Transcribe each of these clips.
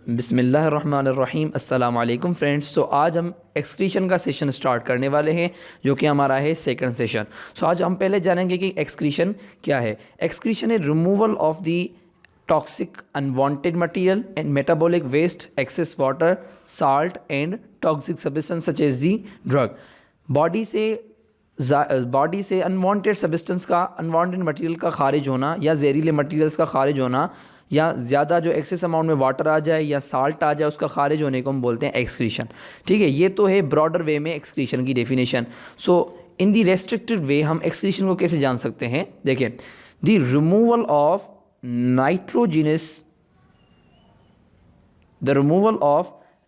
बिस्मिल्लाहिर्रहमानिर्रहीम अस्सलाम वालेकुम फ्रेंड्स। सो आज हम एक्सक्रीशन का सेशन स्टार्ट करने वाले हैं जो कि हमारा है सेकंड सेशन। सो आज हम पहले जानेंगे कि एक्सक्रीशन क्या है। एक्सक्रीशन है removal of the toxic unwanted material and metabolic waste, excess water, salt and toxic substance such as the drug. Body से अनवांटेड सब्सटेंस का, अनवांटेड मटेरियल का खारिज होना या जहरीले मटेरियल्स का खारिज होना या ज़्यादा जो एक्सेस अमाउंट में वाटर आ जाए या साल्ट आ जाए उसका खारिज होने को हम बोलते हैं एक्सक्रीशन। ठीक है, ये तो है ब्रॉडर वे में एक्सक्रीशन की डेफिनेशन। सो इन दी रेस्ट्रिक्टेड वे हम एक्सक्रीशन को कैसे जान सकते हैं। देखिए, the removal of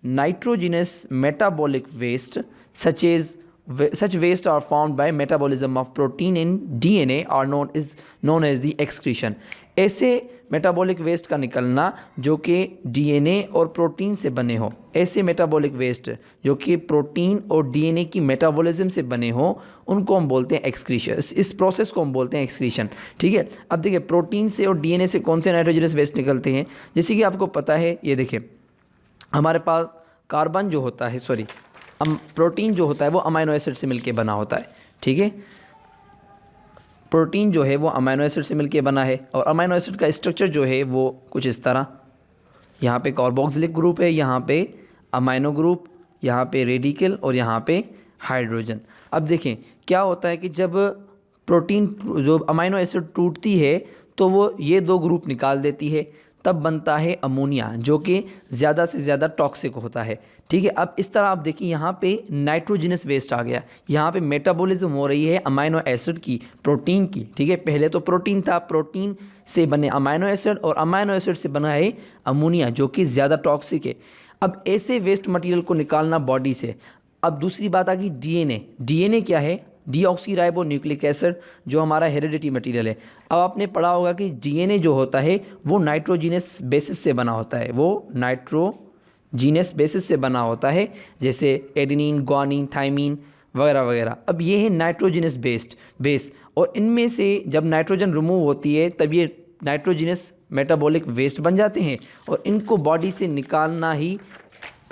nitrogenous metabolic waste such waste are formed by metabolism of protein in DNA are known as the excretion। ऐसे मेटाबॉलिक वेस्ट का निकलना जो कि डीएनए और प्रोटीन से बने हो, ऐसे मेटाबॉलिक वेस्ट जो कि प्रोटीन और डीएनए की मेटाबॉलिज्म से बने हो, उनको हम बोलते हैं एक्सक्रीशन। इस प्रोसेस को हम बोलते हैं एक्सक्रीशन। ठीक है, अब देखिए प्रोटीन से और डीएनए से कौन से नाइट्रोजनस वेस्ट निकलते हैं। जैसे कि आपको पता है, ये देखिए हमारे पास कार्बन जो होता है, प्रोटीन जो होता है वो अमीनो एसिड से मिलके बना होता है। ठीक है, प्रोटीन जो है वो अमीनो एसिड से मिलके बना है और अमीनो एसिड का स्ट्रक्चर जो है वो कुछ इस तरह, यहाँ पे कार्बोक्सिलिक ग्रुप है, यहाँ पे अमीनो ग्रुप, यहाँ पे रेडिकल और यहाँ पे हाइड्रोजन। अब देखें क्या होता है कि जब प्रोटीन जो अमीनो एसिड टूटती है तो वो ये दो ग्रुप निकाल देती है, तब बनता है अमोनिया जो कि ज़्यादा से ज़्यादा टॉक्सिक होता है। ठीक है, अब इस तरह आप देखिए यहाँ पे नाइट्रोजनस वेस्ट आ गया, यहाँ पे मेटाबॉलिज्म हो रही है अमीनो एसिड की, प्रोटीन की। ठीक है, पहले तो प्रोटीन था, प्रोटीन से बने अमीनो एसिड और अमीनो एसिड से बना है अमोनिया जो कि ज़्यादा टॉक्सिक है। अब ऐसे वेस्ट मटेरियल को निकालना बॉडी से। अब दूसरी बात आ गई डीएनए। डीएनए क्या है? डीऑक्सीराइबो न्यूक्लिक एसिड, जो हमारा हेरिडिटी मटेरियल है। अब आपने पढ़ा होगा कि डीएनए जो होता है वो नाइट्रोजीनस बेसिस से बना होता है, वो नाइट्रोजीनस बेसिस से बना होता है, जैसे एडेनिन, ग्वानिन, थाइमिन वगैरह वगैरह। अब ये है नाइट्रोजीनस बेस और इनमें से जब नाइट्रोजन रिमूव होती है तब ये नाइट्रोजीनस मेटाबॉलिक वेस्ट बन जाते हैं और इनको बॉडी से निकालना ही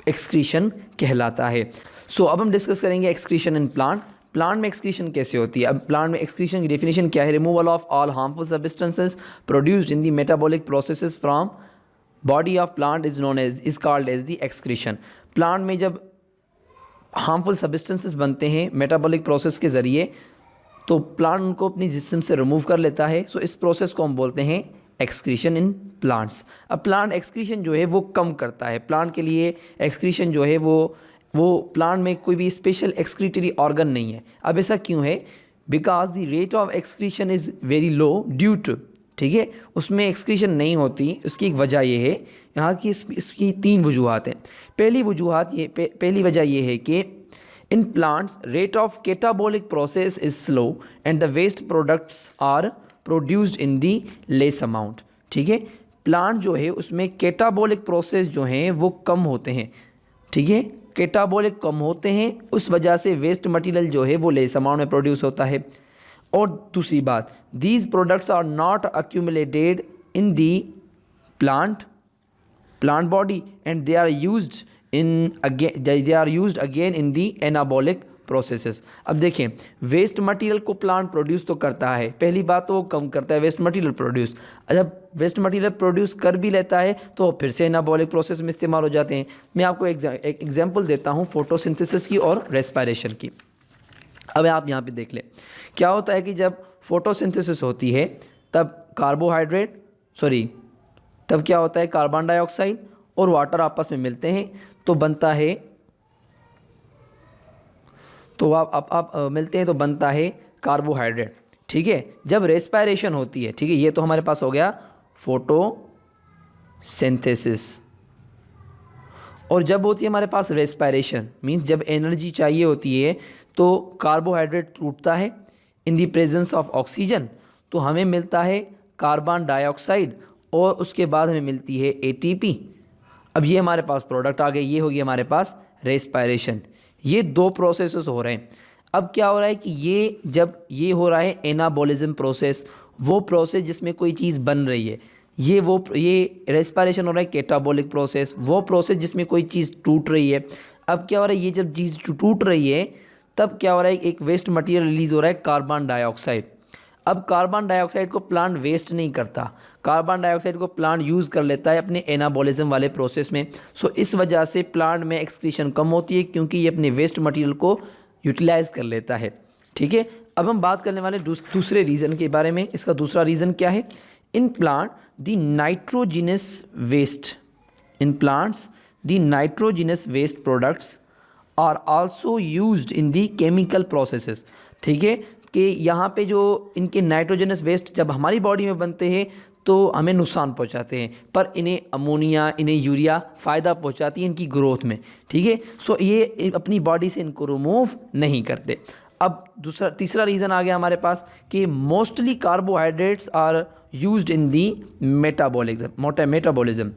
एक्सक्रीशन कहलाता है। सो अब हम डिस्कस करेंगे एक्सक्रीशन इन प्लांट। प्लांट में एक्सक्रीशन कैसे होती है। अब प्लांट में एक्सक्रीशन की डेफिनेशन क्या है? Removal of all harmful substances produced in the metabolic processes from body of plant is called as the excretion. Plant में जब हार्मफुल सब्सटेंसेस बनते हैं मेटाबॉलिक प्रोसेस के ज़रिए तो प्लांट उनको अपनी जिस्म से रिमूव कर लेता है। सो इस प्रोसेस को हम बोलते हैं एक्सक्रीशन इन प्लांट्स। अब प्लांट एक्सक्रीशन जो है वो कम करता है। प्लांट के लिए एक्सक्रीशन जो है वो प्लांट में कोई भी स्पेशल एक्सक्रीटरी ऑर्गन नहीं है। अब ऐसा क्यों है? Because the rate of excretion is very low due to, ठीक है, उसमें एक्सक्रीशन नहीं होती। उसकी एक वजह ये है, यहाँ की इसकी तीन वजूहत हैं। पहली वजह ये है कि in plants rate of catabolic process is slow and the waste products are produced in the less amount. ठीक है, प्लांट जो है उसमें कैटाबॉलिक प्रोसेस जो हैं वो कम होते हैं। ठीक है, कैटाबॉलिक कम होते हैं, उस वजह से वेस्ट मटेरियल जो है वो लेस अमाउंट में प्रोड्यूस होता है। और दूसरी बात, these products are not accumulated in the plant body and they are used again in the anabolic processes. अब देखें, वेस्ट मटेरियल को प्लांट प्रोड्यूस तो करता है, पहली बात तो वो कम करता है वेस्ट मटेरियल प्रोड्यूस। जब वेस्ट मटेरियल प्रोड्यूस कर भी लेता है तो फिर से एनाबॉलिक प्रोसेस में इस्तेमाल हो जाते हैं। मैं आपको एक एग्जांपल देता हूँ फोटोसिंथेसिस की और रेस्पिरेशन की। अब आप यहाँ पे देख लें, क्या होता है कि जब फोटोसिंथेसिस होती है तब तब क्या होता है, कार्बन डाइऑक्साइड और वाटर आपस में मिलते हैं तो बनता है, तो आप मिलते हैं तो बनता है कार्बोहाइड्रेट। ठीक है, जब रेस्पिरेशन होती है, ठीक है, ये तो हमारे पास हो गया फोटोसिंथेसिस। और जब होती है हमारे पास रेस्पिरेशन, मींस जब एनर्जी चाहिए होती है तो कार्बोहाइड्रेट टूटता है in the presence of oxygen, तो हमें मिलता है कार्बन डाइऑक्साइड और उसके बाद हमें मिलती है एटीपी। अब ये हमारे पास प्रोडक्ट आ गए, ये होगी हमारे पास रेस्पिरेशन। ये दो प्रोसेसेस हो रहे हैं। अब क्या हो रहा है कि जब ये हो रहा है एनाबॉलिज्म प्रोसेस, वो प्रोसेस जिसमें कोई चीज़ बन रही है, ये रेस्पिरेशन हो रहा है कैटाबोलिक प्रोसेस, वो प्रोसेस जिसमें कोई चीज़ टूट रही है। अब क्या हो रहा है, ये जब चीज़ टूट रही है तब क्या हो रहा है, एक वेस्ट मटेरियल रिलीज़ हो रहा है कार्बन डाइऑक्साइड। अब कार्बन डाइऑक्साइड को प्लांट वेस्ट नहीं करता, कार्बन डाइऑक्साइड को प्लांट यूज़ कर लेता है अपने एनाबॉलिज्म वाले प्रोसेस में। सो इस वजह से प्लांट में एक्सक्रीशन कम होती है, क्योंकि ये अपने वेस्ट मटेरियल को यूटिलाइज कर लेता है। ठीक है, अब हम बात करने वाले दूसरे रीज़न के बारे में। इसका दूसरा रीज़न क्या है, in plant the nitrogenous waste, in plants the nitrogenous waste products are also used in the chemical processes. ठीक है, कि यहाँ पे जो इनके नाइट्रोजनस वेस्ट जब हमारी बॉडी में बनते हैं तो हमें नुकसान पहुँचाते हैं, पर इन्हें अमोनिया, इन्हें यूरिया फ़ायदा पहुँचाती है इनकी ग्रोथ में। ठीक है, सो ये अपनी बॉडी से इनको रिमूव नहीं करते। अब तीसरा रीज़न आ गया हमारे पास कि mostly carbohydrates are used in the metabolism.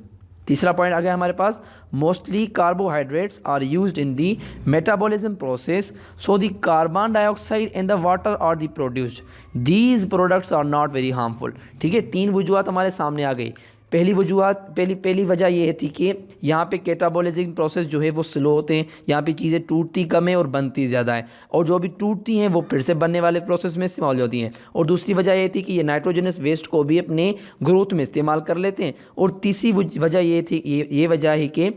तीसरा पॉइंट आ गया हमारे पास, mostly carbohydrates are used in the metabolism process, so the carbon dioxide in the water are the produced, these products are not very harmful. ठीक है, 3 वजूहत हमारे सामने आ गई। पहली वजह ये थी कि यहाँ पे कैटाबॉलिज्म प्रोसेस जो है वो स्लो होते हैं, यहाँ पे चीज़ें टूटती कम है और बनती ज़्यादा है, और जो भी टूटती हैं वो फिर से बनने वाले प्रोसेस में इस्तेमाल होती हैं। और दूसरी वजह ये थी कि ये नाइट्रोजनस वेस्ट को भी अपने ग्रोथ में इस्तेमाल कर लेते हैं। और तीसरी वजह ये थी, ये वजह है कि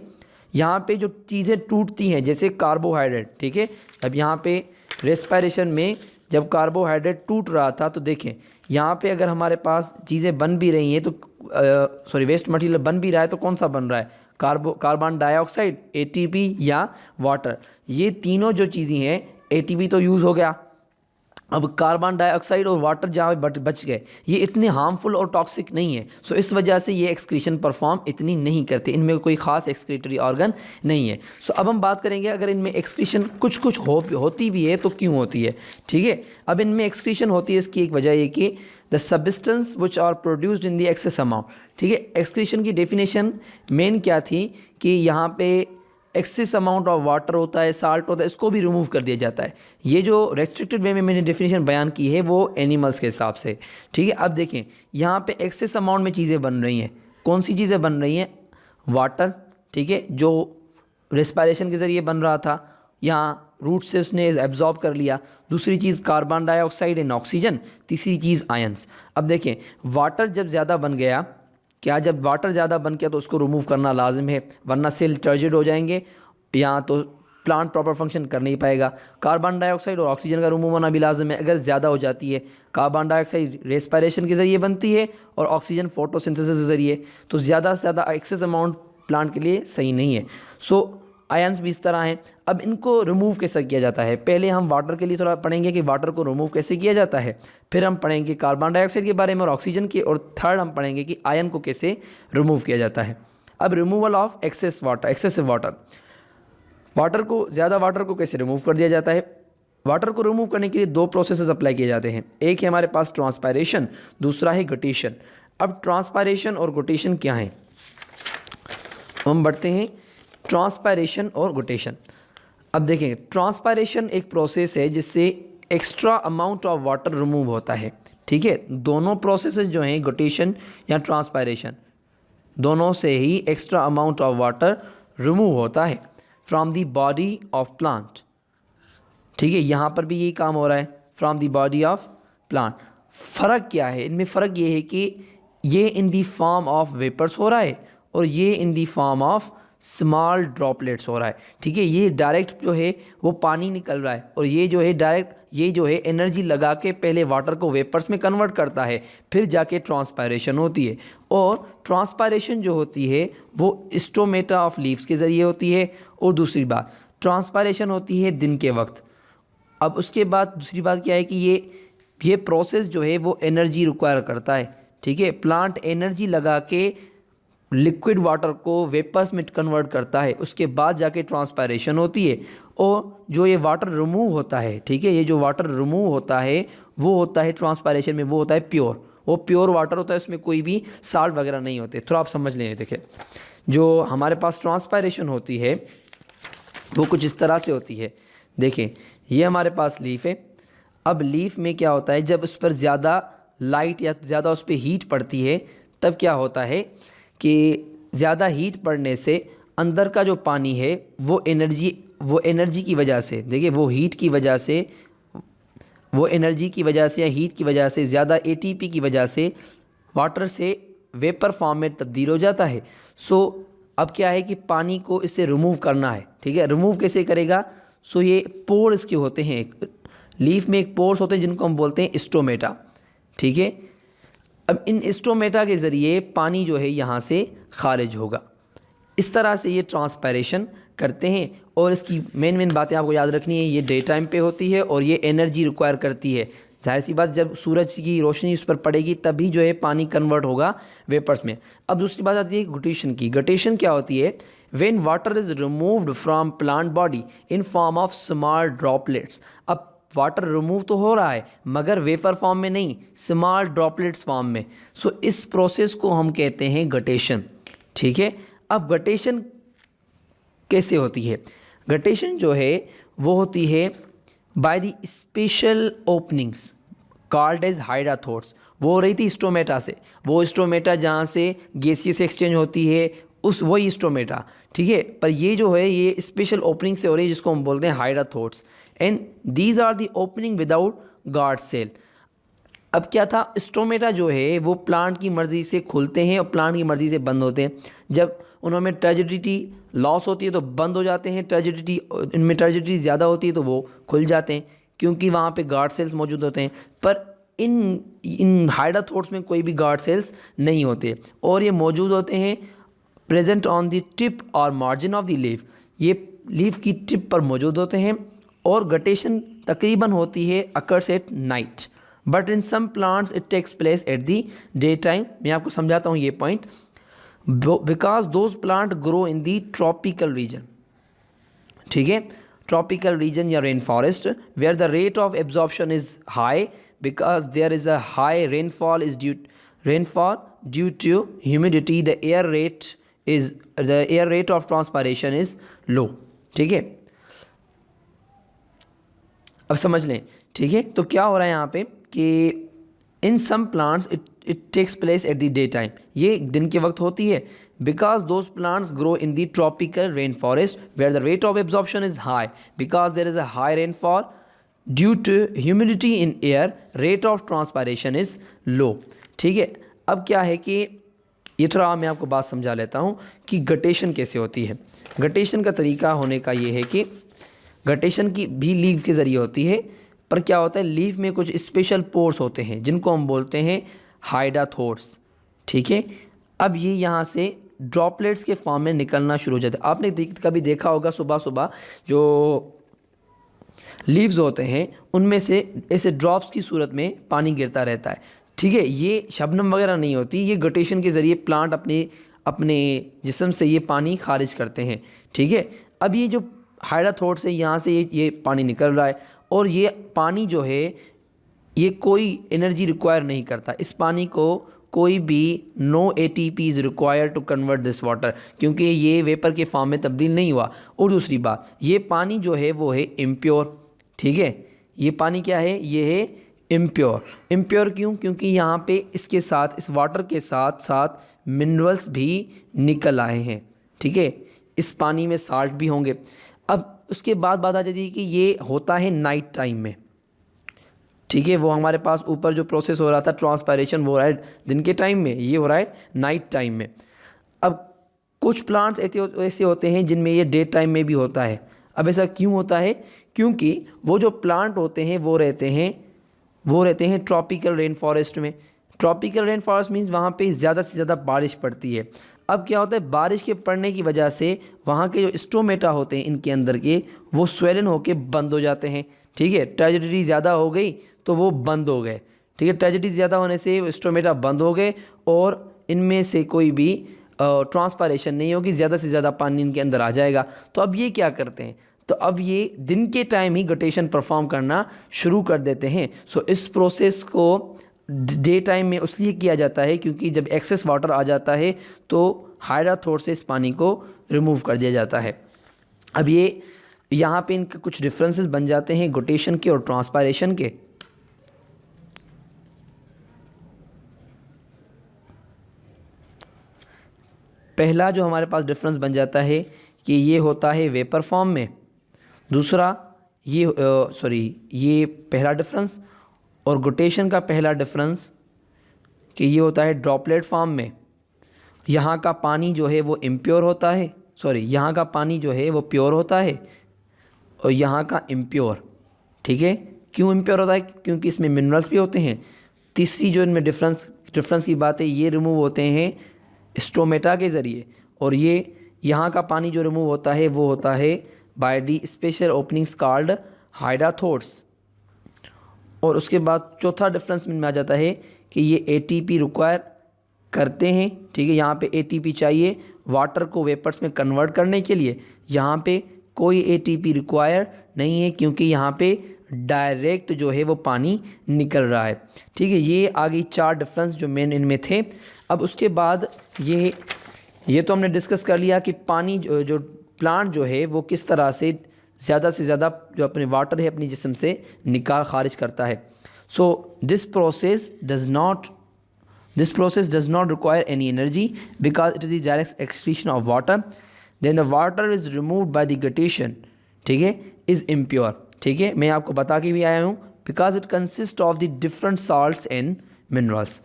यहाँ पे जो चीज़ें टूटती हैं जैसे कार्बोहाइड्रेट। ठीक है, अब यहाँ पे रेस्पिरेशन में जब कार्बोहाइड्रेट टूट रहा था तो देखें यहाँ पे अगर हमारे पास चीज़ें बन भी रही हैं तो वेस्ट मटेरियल बन भी रहा है तो कौन सा बन रहा है, कार्बन डाइऑक्साइड, एटीपी या वाटर। ये तीनों जो चीज़ें हैं, एटीपी तो यूज़ हो गया, अब कार्बन डाइऑक्साइड और वाटर जहाँ बच गए, ये इतने हार्मफुल और टॉक्सिक नहीं है। सो इस वजह से ये एक्सक्रीशन परफॉर्म इतनी नहीं करते, इनमें कोई ख़ास एक्सक्रीटरी ऑर्गन नहीं है। सो अब हम बात करेंगे अगर इनमें एक्सक्रीशन कुछ होती भी है तो क्यों होती है। ठीक है, अब इनमें एक्सक्रीशन होती है, इसकी एक वजह ये कि the substance which are produced in the excess amount. ठीक है, एक्सक्रीशन की डेफिनेशन मेन क्या थी कि यहाँ पे एक्सेस अमाउंट ऑफ वाटर होता है, साल्ट होता है, इसको भी रिमूव कर दिया जाता है। ये जो रेस्ट्रिक्टेड वे में मैंने डेफिनेशन बयान की है वो एनिमल्स के हिसाब से। ठीक है, अब देखें यहाँ पे एक्सेस अमाउंट में चीज़ें बन रही हैं, कौन सी चीज़ें बन रही हैं, वाटर। ठीक है, जो रेस्पिरेशन के ज़रिए बन रहा था, यहाँ रूट से उसने एब्जॉर्ब कर लिया। दूसरी चीज़ कार्बन डाइऑक्साइड एंड ऑक्सीजन, तीसरी चीज़ आयंस। अब देखें वाटर जब ज़्यादा बन गया, जब वाटर ज़्यादा बन गया तो उसको रिमूव करना लाजिम है, वरना सेल टर्जिड हो जाएंगे, या तो प्लांट प्रॉपर फंक्शन कर नहीं पाएगा। कार्बन डाइऑक्साइड और ऑक्सीजन का रिमूव होना भी लाजिम है अगर ज़्यादा हो जाती है। कार्बन डाइऑक्साइड रेस्पिरेशन के ज़रिए बनती है और ऑक्सीजन फोटोसिंथेसिस के ज़रिए, तो ज़्यादा से ज़्यादा एक्सेस अमाउंट प्लांट के लिए सही नहीं है। सो आयंस भी इस तरह हैं। अब इनको रिमूव कैसे किया जाता है, पहले हम वाटर के लिए थोड़ा पढ़ेंगे कि वाटर को रिमूव कैसे किया जाता है, फिर हम पढ़ेंगे कार्बन डाइऑक्साइड के बारे में और ऑक्सीजन के, और थर्ड हम पढ़ेंगे कि आयन को कैसे रिमूव किया जाता है। अब रिमूवल ऑफ एक्सेसिव वाटर को, ज़्यादा वाटर को कैसे रिमूव कर दिया जाता है। वाटर को रिमूव करने के लिए 2 प्रोसेसेस अप्लाई किए जाते हैं, एक है हमारे पास ट्रांसपायरेशन, दूसरा है गटेशन। अब ट्रांसपायरेशन और गटेशन क्या है, हम बढ़ते हैं ट्रांसपायरेशन और गटेशन। अब देखें, ट्रांसपायरेशन एक प्रोसेस है जिससे extra amount of water remove होता है। ठीक है, दोनों प्रोसेसेस जो हैं, गटेशन या ट्रांसपायरेशन, दोनों से ही extra amount of water remove होता है from the body of plant. ठीक है, यहाँ पर भी यही काम हो रहा है, from the body of plant. फ़र्क क्या है इनमें, फ़र्क ये है कि ये in the form of vapours हो रहा है और ये in the form of small droplets हो रहा है। ठीक है, ये डायरेक्ट जो है वो पानी निकल रहा है, और ये जो है डायरेक्ट, ये जो है एनर्जी लगा के पहले वाटर को वेपर्स में कन्वर्ट करता है, फिर जाके ट्रांसपायरेशन होती है। और ट्रांसपायरेशन जो होती है वो स्टोमेटा ऑफ लीव्स के ज़रिए होती है। और दूसरी बात, ट्रांसपायरेशन होती है दिन के वक्त। अब उसके बाद दूसरी बात क्या है कि ये प्रोसेस जो है वो एनर्जी रिक्वायर करता है। ठीक है, प्लांट एनर्जी लगा के लिक्विड वाटर को वेपर्स में कन्वर्ट करता है, उसके बाद जाके ट्रांसपायरेशन होती है। और जो ये वाटर रिमूव होता है, ठीक है, ये जो वाटर रिमूव होता है वो होता है ट्रांसपायरेशन में, वो होता है प्योर, वो प्योर वाटर होता है, उसमें कोई भी साल्ट वगैरह नहीं होते। थोड़ा आप समझ लें, देखिए जो हमारे पास ट्रांसपायरेशन होती है वो कुछ इस तरह से होती है। देखें, ये हमारे पास लीफ है। अब लीफ में क्या होता है, जब उस पर ज़्यादा लाइट या ज़्यादा उस पर हीट पड़ती है तब क्या होता है कि ज़्यादा हीट पड़ने से अंदर का जो पानी है वो एनर्जी की वजह से, देखिए वो हीट की वजह से, वो एनर्जी की वजह से या हीट की वजह से, ज़्यादा एटीपी की वजह से वाटर से वेपर फॉर्म में तब्दील हो जाता है। सो अब क्या है कि पानी को इससे रिमूव करना है, ठीक है। रिमूव कैसे करेगा? सो ये पोर्स के होते हैं, लीफ में एक पोर्स होते हैं जिनको हम बोलते हैं स्टोमेटा, ठीक है। अब इन स्टोमेटा के ज़रिए पानी जो है यहाँ से खारिज होगा। इस तरह से ये ट्रांसपायरेशन करते हैं। और इसकी मेन बातें आपको याद रखनी है, ये डे टाइम पे होती है और ये एनर्जी रिक्वायर करती है। जाहिर सी बात, जब सूरज की रोशनी उस पर पड़ेगी तभी जो है पानी कन्वर्ट होगा वेपर्स में। अब दूसरी बात आती है गटेशन की। गटेशन क्या होती है? When water is removed from plant body in form of small droplets. अब वाटर रिमूव तो हो रहा है मगर वेपर फॉर्म में नहीं, स्मॉल ड्रॉपलेट्स फॉर्म में। सो इस प्रोसेस को हम कहते हैं गटेशन, ठीक है। अब गटेशन कैसे होती है? गटेशन जो है वो होती है by the special openings called as हाइड्राथोर्स। वो हो रही थी स्टोमेटा से, वो स्टोमेटा जहाँ से गैसियस एक्सचेंज होती है वही स्टोमेटा, ठीक है। पर ये जो है ये स्पेशल ओपनिंग से हो रही है जिसको हम बोलते हैं हाइड्राथोर्स। And these are the opening without guard cell. अब क्या था, स्टोमेटा जो है वो प्लांट की मर्ज़ी से खुलते हैं और प्लांट की मर्ज़ी से बंद होते हैं। जब उनमें टर्जिडिटी लॉस होती है तो बंद हो जाते हैं, इनमें टर्जिडिटी ज़्यादा होती है तो वो खुल जाते हैं क्योंकि वहाँ पे गार्ड सेल्स मौजूद होते हैं। पर इन हाइड्राथोर्स में कोई भी गार्ड सेल्स नहीं होते और ये मौजूद होते हैं प्रेजेंट ऑन द टिप और मार्जिन ऑफ द लीफ। ये लीफ की टिप पर मौजूद होते हैं। और गटेशन तकरीबन होती है occurs at night, but in some plants it takes place at the day time. मैं आपको समझाता हूँ ये point. Because those plant grow in the tropical region, ठीक है, ट्रॉपिकल रीजन या rain forest where the rate of absorption is high because there is a high rainfall due to humidity. The air rate of transpiration is low, ठीक है। अब समझ लें, ठीक है। तो क्या हो रहा है यहाँ पे कि in some plants it takes place at the day time, ये दिन के वक्त होती है। Because those plants grow in the tropical rain forest where the rate of absorption is high because there is a high rainfall due to humidity in air, rate of transpiration is low, ठीक है। अब क्या है कि ये थोड़ा मैं आपको बात समझा लेता हूँ कि गटेशन कैसे होती है। गटेशन का तरीका होने का ये है कि गटेशन की भी लीफ के ज़रिए होती है, पर क्या होता है लीफ में कुछ स्पेशल पोर्स होते हैं जिनको हम बोलते हैं हाइड्राथोर्स, ठीक है। अब ये यहाँ से ड्रॉपलेट्स के फॉर्म में निकलना शुरू हो जाते हैं। आपने कभी देखा होगा सुबह सुबह जो लीव्स होते हैं उनमें से ऐसे ड्रॉप्स की सूरत में पानी गिरता रहता है, ठीक है। ये शबनम वगैरह नहीं होती, ये गटेशन के ज़रिए प्लांट अपने जिस्म से ये पानी खारिज करते हैं, ठीक है। अब ये जो हाइड्राथोर्स से यहाँ से ये पानी निकल रहा है और ये पानी जो है ये कोई एनर्जी रिक्वायर नहीं करता। इस पानी को कोई भी no ATP is require to convert this water, क्योंकि ये वेपर के फॉर्म में तब्दील नहीं हुआ। और दूसरी बात, ये पानी जो है वो है इम्प्योर, ठीक है। ये पानी क्या है? ये है इम्प्योर। इम्प्योर क्यों? क्योंकि यहाँ पे इसके साथ, इस वाटर के साथ साथ मिनरल्स भी निकल आए हैं, ठीक है। इस पानी में साल्ट भी होंगे। अब उसके बाद बात आ जाती है कि ये होता है नाइट टाइम में, ठीक है। वो हमारे पास ऊपर जो प्रोसेस हो रहा था ट्रांसपायरेशन वो हो रहा है दिन के टाइम में, ये हो रहा है नाइट टाइम में। अब कुछ प्लांट्स ऐसे होते हैं जिनमें ये डे टाइम में भी होता है। अब ऐसा क्यों होता है? क्योंकि वो जो प्लांट होते हैं वो रहते हैं ट्रॉपिकल रेन फॉरेस्ट में। ट्रॉपिकल रेन फॉरेस्ट मीन्स वहाँ पे ज़्यादा से ज़्यादा बारिश पड़ती है। अब क्या होता है, बारिश के पड़ने की वजह से वहाँ के जो स्टोमेटा होते हैं इनके अंदर के, वो स्वेलन होके बंद हो जाते हैं, ठीक है। टर्जिडिटी ज़्यादा हो गई तो वो बंद हो गए, ठीक है। टर्जिडिटी ज़्यादा होने से स्टोमेटा बंद हो गए और इनमें से कोई भी ट्रांसपायरेशन नहीं होगी, ज़्यादा से ज़्यादा पानी इनके अंदर आ जाएगा। तो अब ये क्या करते हैं, तो अब ये दिन के टाइम ही गटेशन परफॉर्म करना शुरू कर देते हैं। सो इस प्रोसेस को डे टाइम में इसलिए किया जाता है क्योंकि जब एक्सेस वाटर आ जाता है तो हाइड्राथोर से इस पानी को रिमूव कर दिया जाता है। अब ये यहाँ पे इनके कुछ डिफरेंसेस बन जाते हैं गटेशन के और ट्रांसपायरेशन के। पहला जो हमारे पास डिफरेंस बन जाता है कि ये होता है वेपर फॉर्म में, दूसरा ये ये पहला डिफरेंस, और गुटेशन का पहला डिफरेंस कि ये होता है ड्रॉपलेट फॉर्म में। यहाँ का पानी जो है वो इम्प्योर होता है, यहाँ का पानी जो है वो प्योर होता है और यहाँ का इम्प्योर। ठीक है, क्यों इम्प्योर होता है? क्योंकि इसमें मिनरल्स भी होते हैं। तीसरी जो इनमें डिफरेंस की बात है, ये रिमूव होते हैं स्टोमेटा के ज़रिए, और ये यहाँ का पानी जो रिमूव होता है वो होता है by the special openings called hydathodes. और उसके बाद चौथा डिफरेंस में आ जाता है कि ये एटीपी रिक्वायर करते हैं। ठीक है, यहाँ पे एटीपी चाहिए वाटर को वेपर्स में कन्वर्ट करने के लिए, यहाँ पे कोई एटीपी रिक्वायर नहीं है क्योंकि यहाँ पे डायरेक्ट जो है वो पानी निकल रहा है। ठीक है, ये आगे 4 डिफरेंस जो मेन इनमें थे। अब उसके बाद ये तो हमने डिस्कस कर लिया कि पानी जो प्लांट जो है वो किस तरह से ज़्यादा जो अपने वाटर है अपनी जिस्म से निकाल खारिज करता है। So this process does not require any energy because it is the direct excretion of water. Then the water is removed by the guttation, ठीक है, इज़ इम्प्योर। ठीक है, मैं आपको बता के भी आया हूँ because it consist of the different salts and minerals.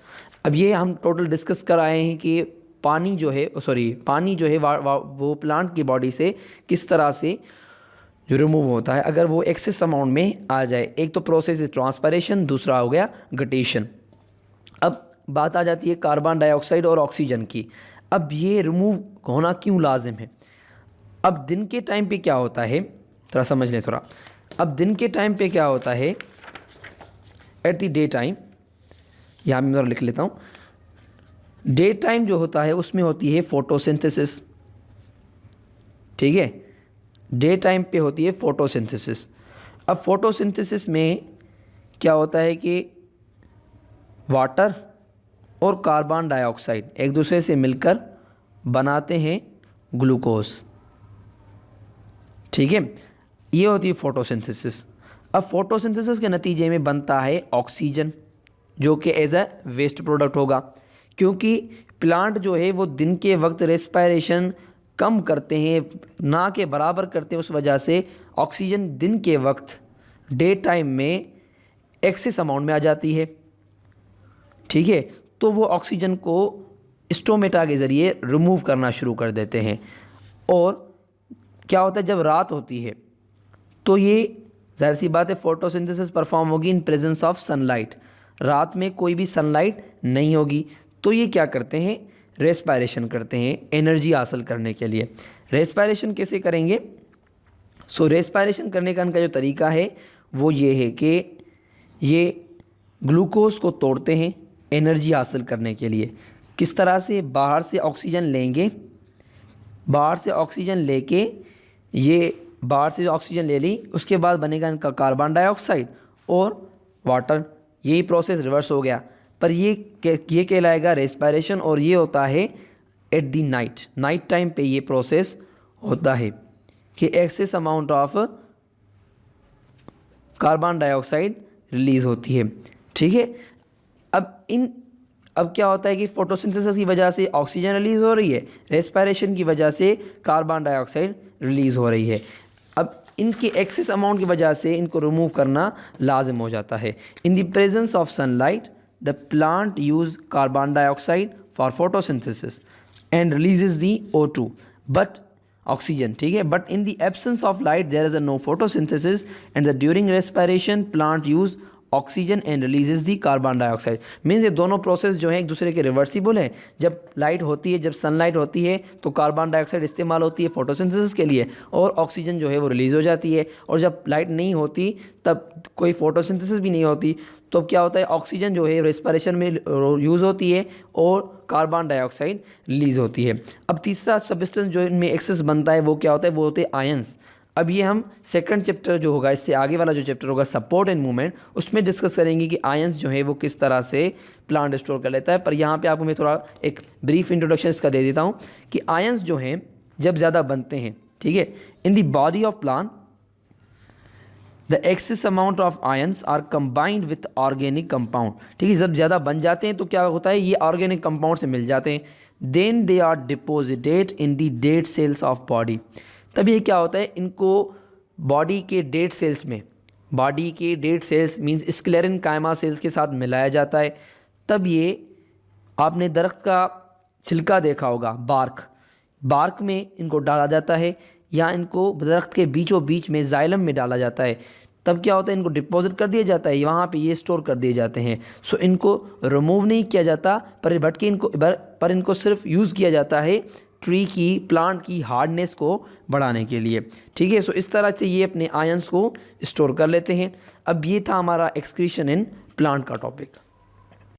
अब ये हम टोटल डिस्कस कर आए हैं कि पानी जो है वो प्लांट की बॉडी से किस तरह से जो रिमूव होता है अगर वो एक्सेस अमाउंट में आ जाए। एक तो प्रोसेस इज ट्रांसपरेशन, दूसरा हो गया गटेशन। अब बात आ जाती है कार्बन डाइऑक्साइड और ऑक्सीजन की। अब ये रिमूव होना क्यों लाजिम है? अब दिन के टाइम पे क्या होता है, थोड़ा समझ लें थोड़ा। अब दिन के टाइम पे क्या होता है, एट द डे टाइम, यहाँ मैं लिख लेता हूँ। डे टाइम जो होता है उसमें होती है फोटोसिंथेसिस। ठीक है, डे टाइम पे होती है फोटोसिंथेसिस। अब फोटोसिंथेसिस में क्या होता है कि वाटर और कार्बन डाइऑक्साइड एक दूसरे से मिलकर बनाते हैं ग्लूकोज। ठीक है, ये होती है फोटोसिंथेसिस। अब फोटोसिंथेसिस के नतीजे में बनता है ऑक्सीजन जो कि एज अ वेस्ट प्रोडक्ट होगा, क्योंकि प्लांट जो है वो दिन के वक्त रेस्पायरेशन कम करते हैं, ना के बराबर करते हैं। उस वजह से ऑक्सीजन दिन के वक्त डे टाइम में एक्सेस अमाउंट में आ जाती है। ठीक है, तो वो ऑक्सीजन को स्टोमेटा के ज़रिए रिमूव करना शुरू कर देते हैं। और क्या होता है, जब रात होती है तो ये जाहिर सी बात है फोटोसिंथेसिस परफॉर्म होगी इन प्रेजेंस ऑफ सनलाइट। रात में कोई भी सनलाइट नहीं होगी, तो ये क्या करते हैं, रेस्पायरेशन करते हैं एनर्जी हासिल करने के लिए। रेस्पायरेशन कैसे करेंगे? सो रेस्पायरेशन करने का इनका जो तरीका है वो ये है कि ये ग्लूकोज को तोड़ते हैं एनर्जी हासिल करने के लिए। किस तरह से? बाहर से ऑक्सीजन लेंगे, बाहर से ऑक्सीजन लेके ये बाहर से ऑक्सीजन ले ली, उसके बाद बनेगा इनका कार्बन डाइऑक्साइड और वाटर। यही प्रोसेस रिवर्स हो गया, पर ये कहलाएगा रेस्पायरेशन। और ये होता है एट दी नाइट टाइम पे ये प्रोसेस होता है कि access amount of carbon dioxide release होती है। ठीक है, अब क्या होता है कि फोटोसिंथेसिस की वजह से ऑक्सीजन रिलीज़ हो रही है, रेस्पायरेशन की वजह से कार्बन डाइऑक्साइड रिलीज़ हो रही है। अब इनके एक्सेस अमाउंट की वजह से इनको रिमूव करना लाजिम हो जाता है। In the presence of sunlight the plant use carbon dioxide for photosynthesis and releases the O2 but oxygen. ठीक है, but in the absence of light there is a no photosynthesis and the during respiration plant use oxygen and releases the carbon dioxide. Means ये दोनों process जो है एक दूसरे के reversible है। जब लाइट होती है, जब सनलाइट होती है तो कार्बन डाइऑक्साइड इस्तेमाल होती है फोटोसिंथेसिस के लिए और ऑक्सीजन जो है वो रिलीज़ हो जाती है। और जब लाइट नहीं होती तब कोई फोटोसिंथेसिस भी नहीं होती, तो अब क्या होता है, ऑक्सीजन जो है रेस्पिरेशन में यूज़ होती है और कार्बन डाइऑक्साइड रिलीज़ होती है। अब तीसरा सब्सटेंस जो इनमें एक्सेस बनता है वो क्या होता है, वो होते हैं आयंस। अब ये हम सेकंड चैप्टर जो होगा, इससे आगे वाला जो चैप्टर होगा सपोर्ट एंड मूवमेंट, उसमें डिस्कस करेंगे कि आयंस जो है वो किस तरह से प्लांट स्टोर कर लेता है। पर यहाँ पे आपको मैं थोड़ा एक ब्रीफ इंट्रोडक्शन इसका दे देता हूँ कि आयंस जो हैं जब ज़्यादा बनते हैं, ठीक है, in the body of plant the excess amount of ions are combined with organic compound. ठीक है, जब ज़्यादा बन जाते हैं तो क्या होता है, ये ऑर्गेनिक कंपाउंड से मिल जाते हैं। Then they are deposited in the dead cells of body. तब ये क्या होता है, इनको बॉडी के डेड सेल्स में, बॉडी के dead cells means sclerenchyma cells के साथ मिलाया जाता है। तब ये आपने दरख्त का छिलका देखा होगा, बार्क में इनको डाला जाता है, या इनको दरख्त के बीचों बीच में जाइलम में डाला जाता है। तब क्या होता है, इनको डिपॉजिट कर दिया जाता है, वहाँ पे ये स्टोर कर दिए जाते हैं। सो इनको रिमूव नहीं किया जाता, पर इनको सिर्फ यूज़ किया जाता है ट्री की, प्लांट की हार्डनेस को बढ़ाने के लिए। ठीक है, सो इस तरह से ये अपने आयंस को स्टोर कर लेते हैं। अब ये था हमारा एक्सक्रीशन इन प्लांट का टॉपिक।